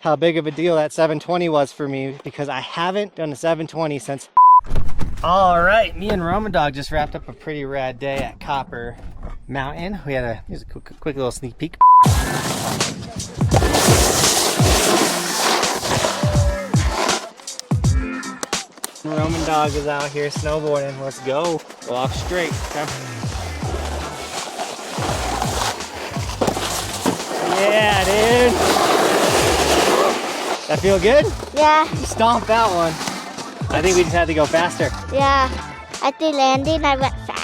how big of a deal that 720 was for me, because I haven't done a 720 since. All right, me and Roman Dog just wrapped up a pretty rad day at Copper Mountain. We had here's a quick little sneak peek. Roman Dog is out here snowboarding. Let's go. Go off straight. Okay. Yeah, dude. That feel good? Yeah. You stomped that one. I think we just had to go faster. Yeah. At the landing, I went fast.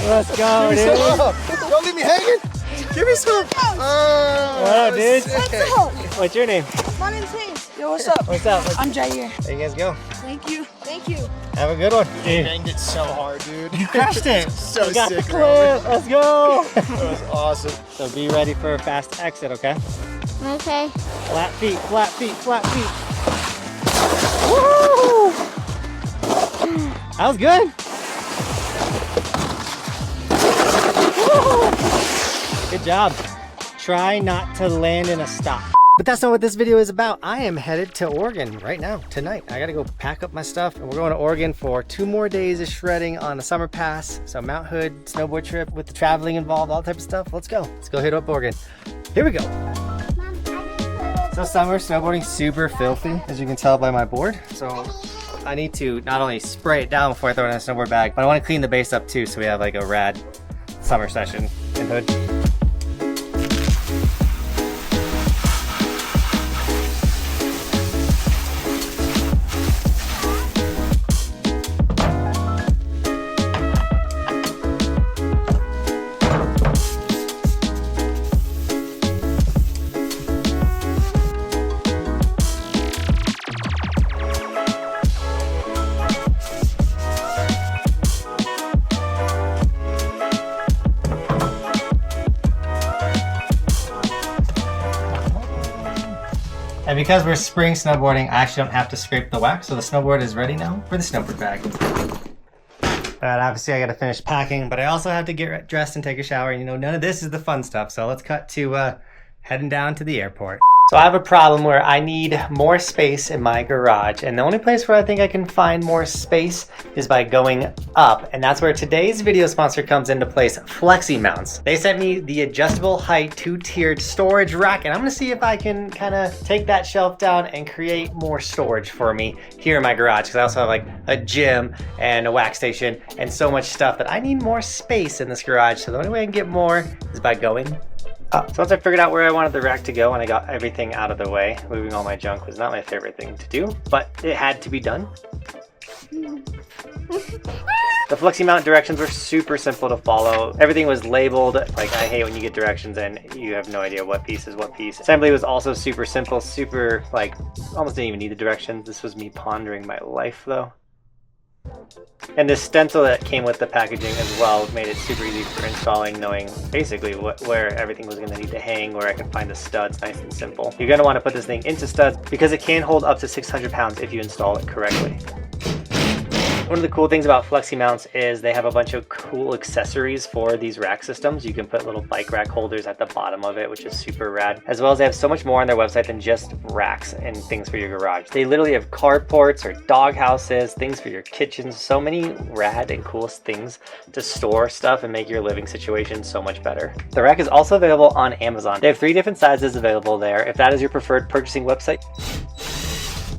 Let's go, dude. Don't leave me hanging. Give me some. Oh, dude. What's your name? My name's Hayes. Yo, what's up? What's up? I'm Jair. There you guys go. Thank you. Thank you. Have a good one. You banged it so hard, dude. You crushed it. So We got sick, the clip. Let's go. That was awesome. So be ready for a fast exit, okay? Okay. Flat feet, flat feet, flat feet. Woo! That was good. Woo! Good job. Try not to land in a stop. But that's not what this video is about. I am headed to Oregon right now, tonight. I gotta go pack up my stuff, and we're going to Oregon for 2 more days of shredding on the summer pass. So Mount Hood snowboard trip with the traveling involved, all type of stuff. Let's go. Let's go hit up Oregon. Here we go. So summer snowboarding super filthy, as you can tell by my board. So I need to not only spray it down before I throw it in a snowboard bag, but I want to clean the base up too, so we have like a rad summer session in Hood. And because we're spring snowboarding, I actually don't have to scrape the wax, so the snowboard is ready now for the snowboard bag. But obviously I gotta finish packing, but I also have to get dressed and take a shower. You know, none of this is the fun stuff, so let's cut to heading down to the airport. So I have a problem where I need more space in my garage, and the only place where I think I can find more space is by going up, and that's where today's video sponsor comes into place, FLEXIMOUNTS. They sent me the adjustable height 2-tiered storage rack, and I'm gonna see if I can kind of take that shelf down and create more storage for me here in my garage, because I also have like a gym and a wax station and so much stuff that I need more space in this garage. So the only way I can get more is by going up. So once I figured out where I wanted the rack to go and I got everything out of the way, moving all my junk was not my favorite thing to do, but it had to be done. The FLEXIMOUNT directions were super simple to follow. Everything was labeled. Like, I hate when you get directions and you have no idea what piece is what piece. Assembly was also super simple, super, like, almost didn't even need the directions. This was me pondering my life though. And the stencil that came with the packaging as well made it super easy for installing, knowing basically where everything was going to need to hang, where I can find the studs, nice and simple. You're going to want to put this thing into studs because it can hold up to 600 pounds if you install it correctly. One of the cool things about FLEXIMOUNTS is they have a bunch of cool accessories for these rack systems. You can put little bike rack holders at the bottom of it, which is super rad. As well as they have so much more on their website than just racks and things for your garage. They literally have carports or dog houses, things for your kitchens, so many rad and cool things to store stuff and make your living situation so much better. The rack is also available on Amazon. They have 3 different sizes available there. If that is your preferred purchasing website.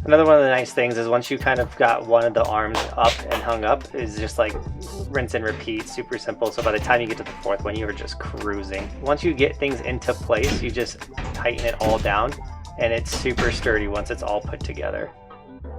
Another one of the nice things is once you kind of got one of the arms up and hung up, is just like rinse and repeat, super simple. So by the time you get to the 4th one, you are just cruising. Once you get things into place, you just tighten it all down and it's super sturdy once it's all put together.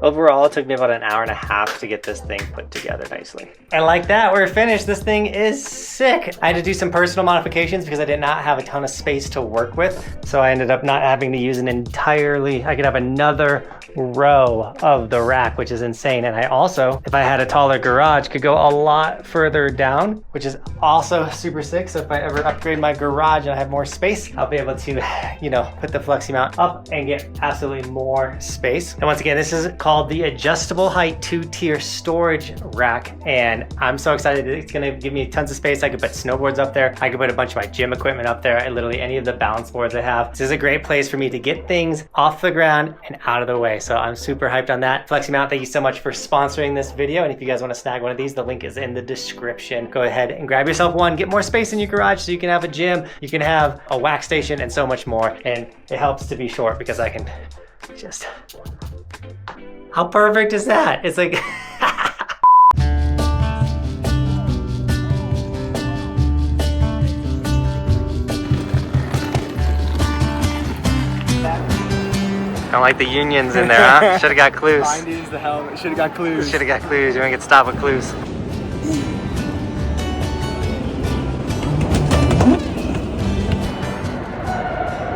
Overall, it took me about an hour and a half to get this thing put together nicely. And like that, we're finished. This thing is sick. I had to do some personal modifications because I did not have a ton of space to work with. So I ended up not having to use an entirely, I could have another row of the rack, which is insane. And I also, if I had a taller garage, could go a lot further down, which is also super sick. So if I ever upgrade my garage and I have more space, I'll be able to, you know, put the FLEXIMOUNT up and get absolutely more space. And once again, this is called the adjustable height 2-tier storage rack. And I'm so excited. It's gonna give me tons of space. I could put snowboards up there. I could put a bunch of my gym equipment up there. Literally any of the balance boards I have. This is a great place for me to get things off the ground and out of the way. So I'm super hyped on that. FLEXIMOUNT, thank you so much for sponsoring this video. And if you guys want to snag one of these, the link is in the description. Go ahead and grab yourself one. Get more space in your garage so you can have a gym, you can have a wax station, and so much more. And it helps to be short because I can just... How perfect is that? It's like... Don't like the unions in there, huh? Should've got clues. Bindings, the helmet. Should've got clues. Should've got clues. You wanna get stopped with clues.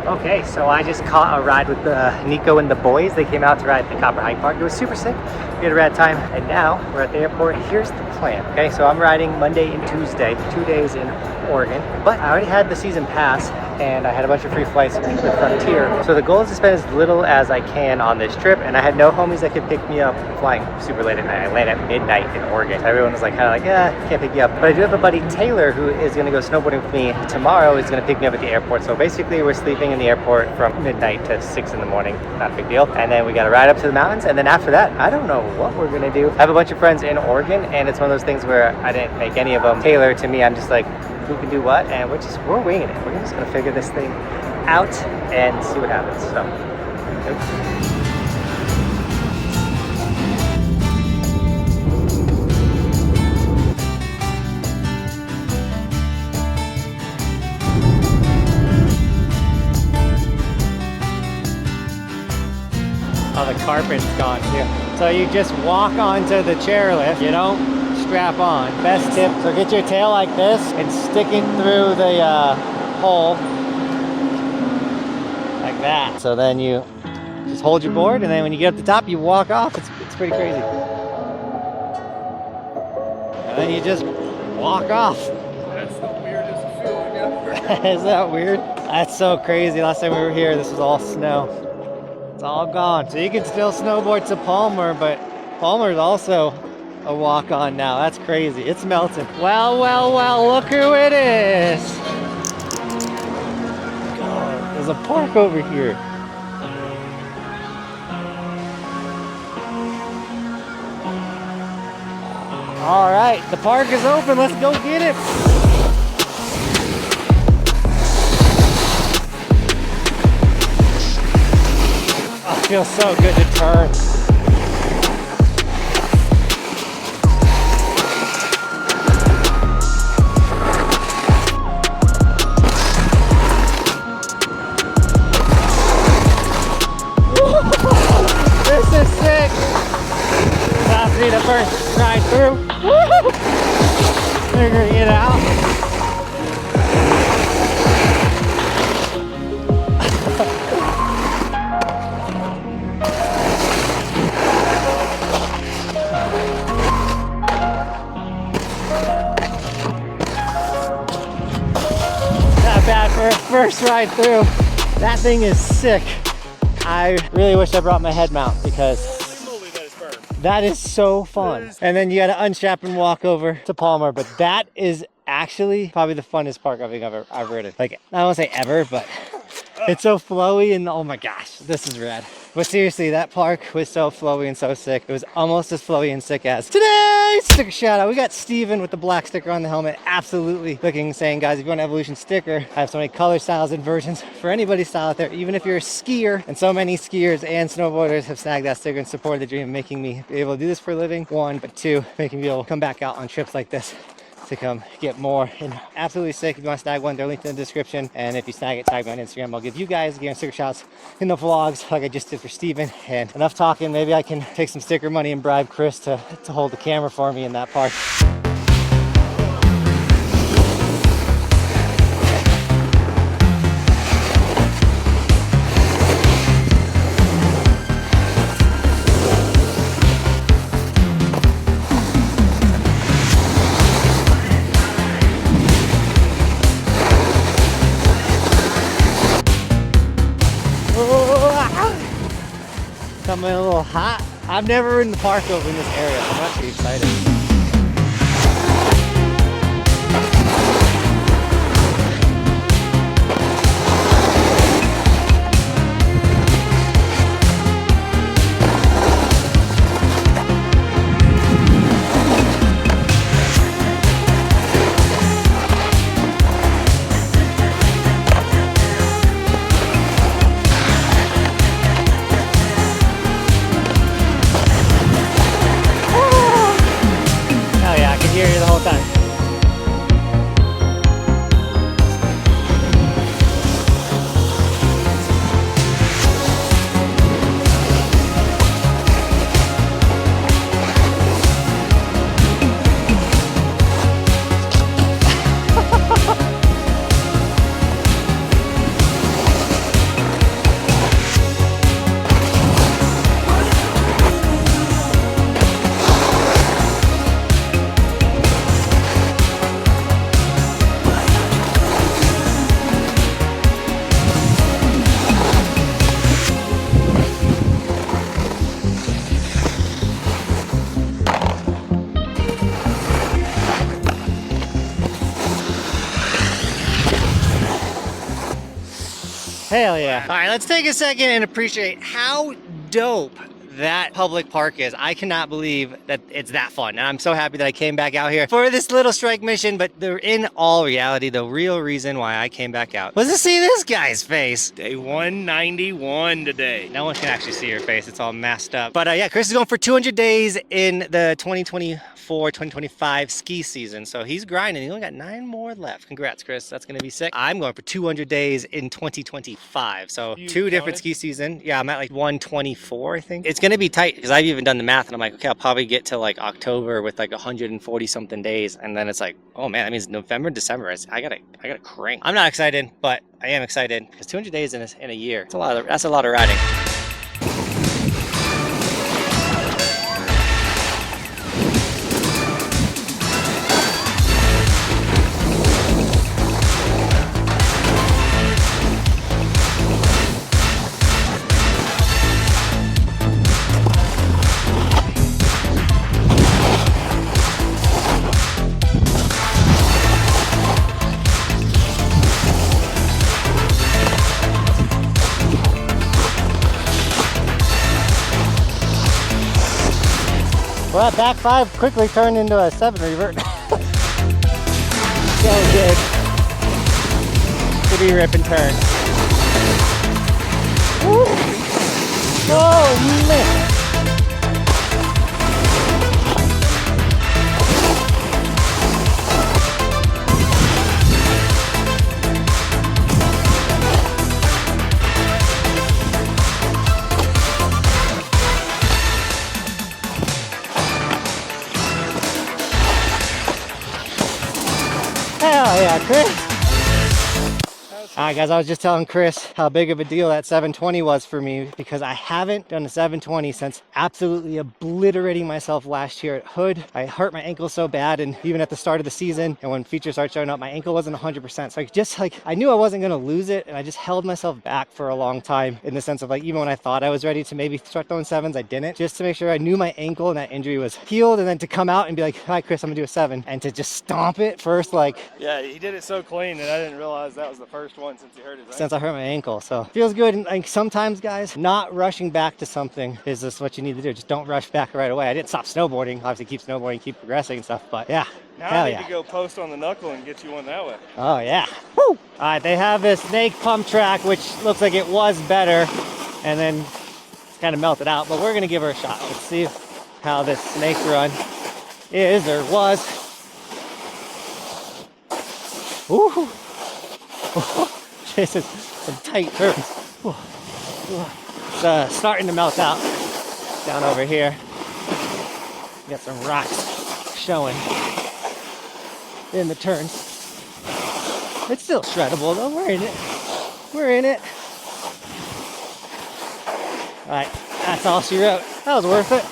Okay, so I just caught a ride with Nico and the boys. They came out to ride at the Copper Hike Park. It was super sick. We had a rad time, and now we're at the airport. Here's the plan. Okay, so I'm riding Monday and Tuesday, 2 days in Oregon, but I already had the season pass and I had a bunch of free flights with Frontier. So the goal is to spend as little as I can on this trip, and I had no homies that could pick me up flying super late at night. I land at midnight in Oregon. Everyone was like, kind of like, yeah, can't pick you up. But I do have a buddy, Taylor, who is gonna go snowboarding with me tomorrow. He's gonna pick me up at the airport. So basically we're sleeping in the airport from midnight to 6 in the morning. Not a big deal. And then we gotta ride up to the mountains, and then after that, I don't know what we're gonna do. I have a bunch of friends in Oregon, and it's one of those things where I didn't make any of them tailor to me. I'm just like, who can do what, and we're winging it. We're just gonna figure this thing out and see what happens. So, oh, the carpet's gone too. So you just walk onto the chairlift. You don't strap on. Best tip, so get your tail like this and stick it through the hole like that. So then you just hold your board, and then when you get up the top, you walk off. It's pretty crazy. And then you just walk off. That's the weirdest feeling ever. Is that weird? That's so crazy. Last time we were here, this was all snow. It's all gone. So you can still snowboard to Palmer, but Palmer's also a walk-on now. That's crazy. It's melting. Well, well, well, look who it is. God, there's a park over here. All right, the park is open. Let's go get it. Oh, it feels so good to turn. The first ride through. Figuring it out. Not bad for a first ride through. That thing is sick. I really wish I brought my head mount because that is so fun. And then you gotta unstrap and walk over to Palmer, but that is actually probably the funnest park I've ever ridden. Like, I don't wanna say ever, but it's so flowy and oh my gosh, this is rad. But seriously, that park was so flowy and so sick. It was almost as flowy and sick as today. Sticker shout out. We got Steven with the black sticker on the helmet. Absolutely looking insane, guys. If you want an Evolution sticker, I have so many color styles and versions for anybody's style out there. Even if you're a skier, and so many skiers and snowboarders have snagged that sticker and supported the dream of making me be able to do this for a living. One, but two, making me able to come back out on trips like this to come get more. And absolutely sick. If you want to snag one, they're linked in the description. And if you snag it, tag me on Instagram. I'll give you guys again sticker shots in the vlogs like I just did for Steven. And enough talking, maybe I can take some sticker money and bribe Chris to hold the camera for me in that park. I'm a little hot. I've never ridden the park over in this area, so I'm actually excited. Hear you the whole time. Hell yeah. All right, let's take a second and appreciate how dope that public park is. I cannot believe that it's that fun. And I'm so happy that I came back out here for this little strike mission, but in all reality, the real reason why I came back out was to see this guy's face. Day 191 today. No one can actually see your face. It's all masked up. But yeah, Chris is going for 200 days in the 2024-2025 ski season. So he's grinding. He only got 9 more left. Congrats, Chris. That's going to be sick. I'm going for 200 days in 2025. So You 2 different ski seasons. Yeah, I'm at like 124, I think. It's going to be tight because I've even done the math and I'm like, okay, I'll probably get to like October with like 140 something days. And then it's like, oh man, that means November, December. I gotta crank. I'm not excited, but I am excited because 200 days in a year. That's a lot of riding. Well, that back 5 quickly turned into a 7 revert. So good. To be rip and turn. Woo. Oh man. Hell yeah, Chris. Alright guys, I was just telling Chris how big of a deal that 720 was for me because I haven't done a 720 since absolutely obliterating myself last year at Hood. I hurt my ankle so bad, and even at the start of the season and when features started showing up, my ankle wasn't 100%. So I knew I wasn't going to lose it, and I just held myself back for a long time in the sense of like, even when I thought I was ready to maybe start throwing 7s, I didn't, just to make sure I knew my ankle and that injury was healed, and then to come out and be like, hi Chris, I'm gonna do a 7, and to just stomp it first, like, yeah, he did it so clean that I didn't realize that was the first one since he hurt his ankle. Since I hurt my ankle. So feels good. And like sometimes guys, not rushing back to something is just what you need to do. Just don't rush back right away. I didn't stop snowboarding, obviously keep snowboarding, keep progressing and stuff, but yeah. Now I need to go post on the knuckle and get you one that way. Oh yeah. Woo! All right, they have this snake pump track, which looks like it was better, and then it's kind of melted out, but we're gonna give her a shot. Let's see how this snake run is or was. Ooh. This is some tight turns. It's starting to melt out down over here. Got some rocks showing in the turns. It's still shreddable though. We're in it. We're in it. All right, that's all she wrote. That was worth it.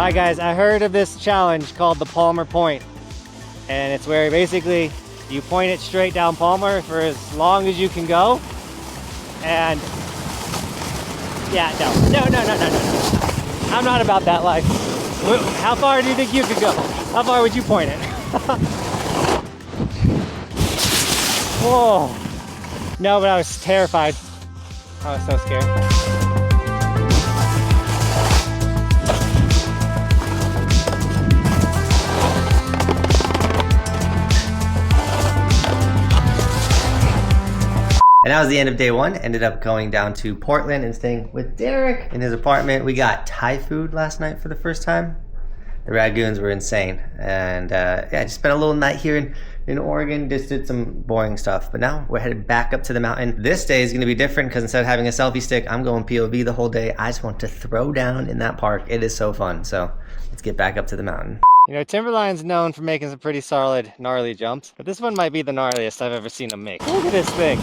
Alright guys, I heard of this challenge called the Palmer Point. And it's where basically you point it straight down Palmer for as long as you can go. And yeah, no. I'm not about that life. How far do you think you could go? How far would you point it? Whoa. No, but I was terrified. I was so scared. And that was the end of day one. Ended up going down to Portland and staying with Derek in his apartment. We got Thai food last night for the first time. The Ragoons were insane. And yeah, just spent a little night here in Oregon, just did some boring stuff. But now we're headed back up to the mountain. This day is gonna be different because instead of having a selfie stick, I'm going POV the whole day. I just want to throw down in that park. It is so fun. So let's get back up to the mountain. You know, Timberline's known for making some pretty solid, gnarly jumps, but this one might be the gnarliest I've ever seen him make. Look at this thing.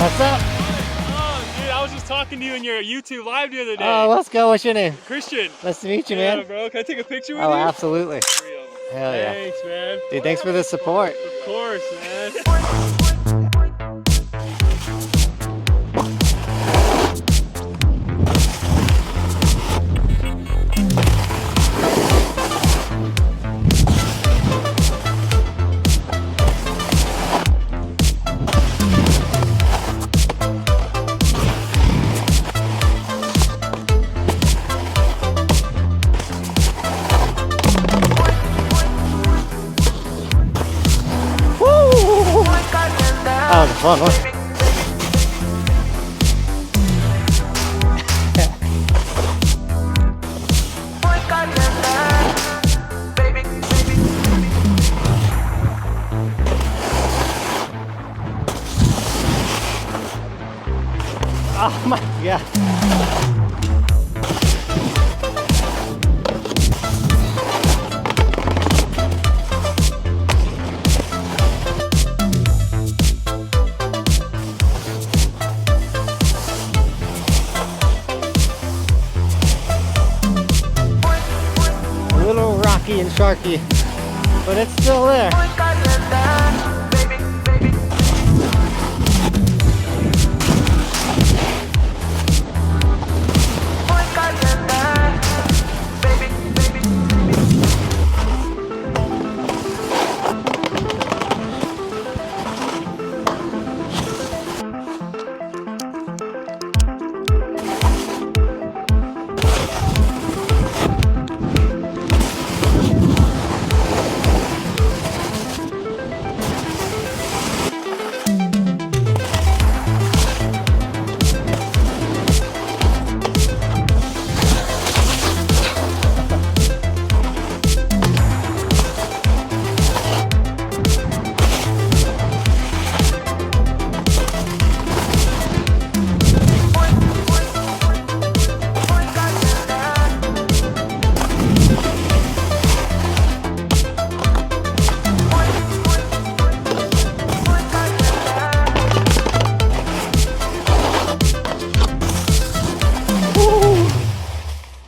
What's up? Oh, dude, I was just talking to you in your YouTube live the other day. Oh, let's go. What's your name? Christian. Nice to meet you, Yeah, man. bro. Can I take a picture with Oh, you? absolutely. Hell yeah. Thanks, man. Dude, thanks for the support. Of course, man. That was a fun one. Oh my God. And sharky, but it's still there.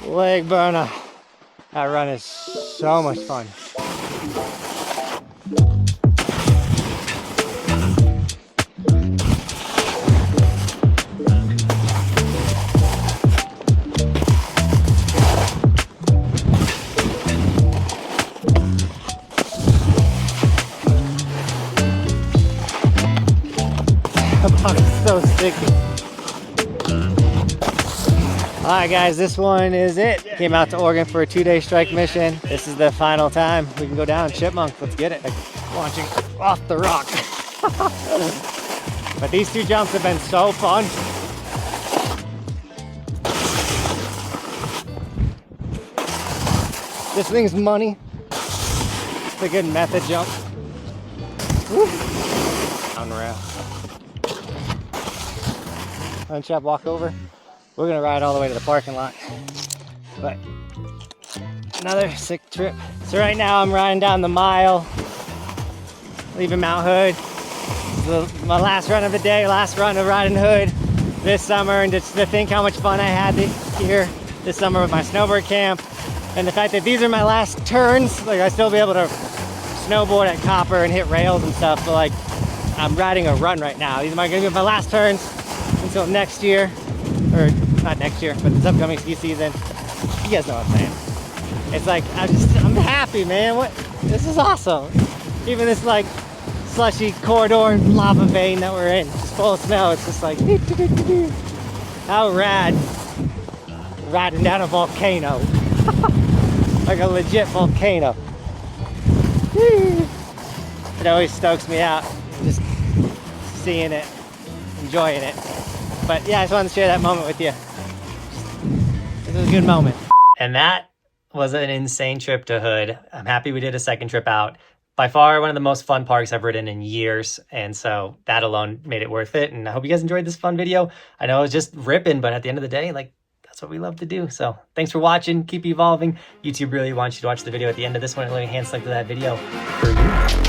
Leg burner. That run is so much fun. Oh, it's so sticky. Alright guys, this one is it. Came out to Oregon for a 2-day strike mission. This is the final time we can go down Chipmunk. Let's get it. Like launching off the rock. But these 2 jumps have been so fun. This thing's money. It's a good method jump. Woo. Unreal. Unchap walk over. We're gonna ride all the way to the parking lot. But another sick trip. So right now I'm riding down the mile, leaving Mount Hood. This is my last run of the day, last run of riding Hood this summer, and just to think how much fun I had this summer with my snowboard camp. And the fact that these are my last turns, like I still be able to snowboard at Copper and hit rails and stuff, but like I'm riding a run right now. These are gonna be my last turns until next year, or not next year, but this upcoming ski season. You guys know what I'm saying. It's like, I'm happy, man. This is awesome. Even this like slushy corridor lava vein that we're in, it's full of snow. It's just like, how rad. Riding down a volcano. Like a legit volcano. It always stokes me out, just seeing it, enjoying it. But yeah, I just wanted to share that moment with you. It was a good moment. And that was an insane trip to Hood. I'm happy we did a second trip out. By far, one of the most fun parks I've ridden in years. And so that alone made it worth it. And I hope you guys enjoyed this fun video. I know it was just ripping, but at the end of the day, like, that's what we love to do. So thanks for watching. Keep evolving. YouTube really wants you to watch the video at the end of this one and leave a hand select to that video for you.